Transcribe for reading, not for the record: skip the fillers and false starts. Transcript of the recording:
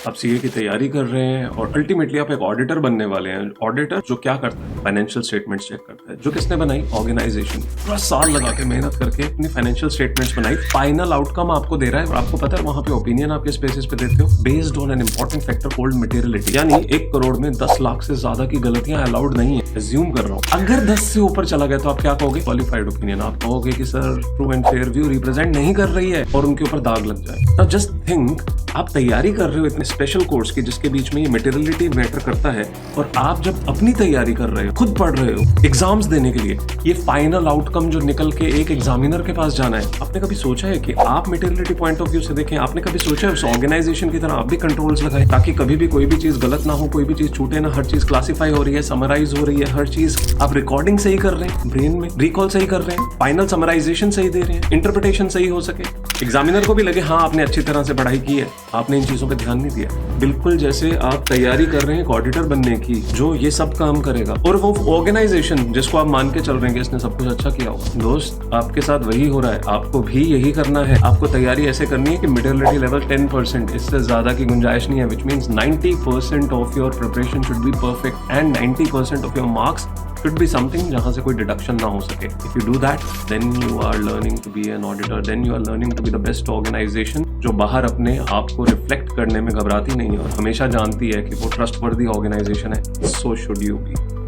आप सीए की तैयारी कर रहे हैं और अल्टीमेटली आप एक ऑडिटर बनने वाले हैं। ऑडिटर जो क्या करता है, फाइनेंशियल स्टेटमेंट्स चेक करता है। जो किसने बनाई? ऑर्गेनाइजेशन। पूरा साल लगा के मेहनत करके अपनी फाइनेंशियल स्टेटमेंट्स बनाई, फाइनल आउटकम आपको दे रहा है और आपको पता है वहां पे ओपिनियन आप किस बेसिस पे देते हो? Based on an important factor called materiality. यानी 1 करोड़ में 10 लाख से ज्यादा की गलतियां अलाउड नहीं है। एज्यूम कर रहा हूँ, अगर 10 से ऊपर चला गया तो आप क्या कहोगे? Qualified opinion. आप कहोगे कि sir true and fair view represent नहीं कर रही है और उनके ऊपर दाग लग जाए। नाउ जस्ट थिंक, आप तैयारी कर रहे हो इतने स्पेशल कोर्स की जिसके बीच में ये मटेरियलिटी मैटर करता है, और आप जब अपनी तैयारी कर रहे हो, खुद पढ़ रहे हो एग्जाम्स देने के लिए, ये फाइनल आउटकम जो निकल के एक एग्जामिनर के पास जाना है, आपने कभी सोचा है कि आप मटेरियलिटी पॉइंट ऑफ व्यू से देखें? आपने कभी सोचा है उस ऑर्गेनाइजेशन की तरह आप भी कंट्रोल्स लगाएं ताकि कभी भी कोई भी चीज गलत ना हो, कोई भी चीज छूटे ना, हर चीज क्लासिफाई हो रही है, समराइज हो रही है, हर चीज आप रिकॉर्डिंग सही कर रहे हैं, ब्रेन में रिकॉल सही कर रहे हैं, फाइनल समराइजेशन सही दे रहे हैं, इंटरप्रिटेशन सही हो सके, एग्जामिनर को भी लगे हाँ आपने अच्छी तरह से पढ़ाई की है, आपने इन चीजों पे ध्यान नहीं दिया। बिल्कुल जैसे आप तैयारी कर रहे हैं ऑडिटर बनने की जो ये सब काम करेगा, और वो ऑर्गेनाइजेशन जिसको आप मान के चल रहे हैं कि इसने सब कुछ अच्छा किया होगा। दोस्त, आपके साथ वही हो रहा है, आपको भी यही करना है। आपको तैयारी ऐसे करनी है कि मटेरियलिटी लेवल 10%, इससे ज्यादा की गुंजाइश नहीं है, which means 90% of your preparation should be perfect and 90% of your marks should be something जहां से कोई डिडक्शन ना हो सके। If you do that, then you are learning to be an auditor, then you are learning to be the best organization जो बाहर अपने आप को रिफ्लेक्ट करने में घबराती नहीं है और हमेशा जानती है कि वो ट्रस्टवर्दी ऑर्गेनाइजेशन है। So should you be.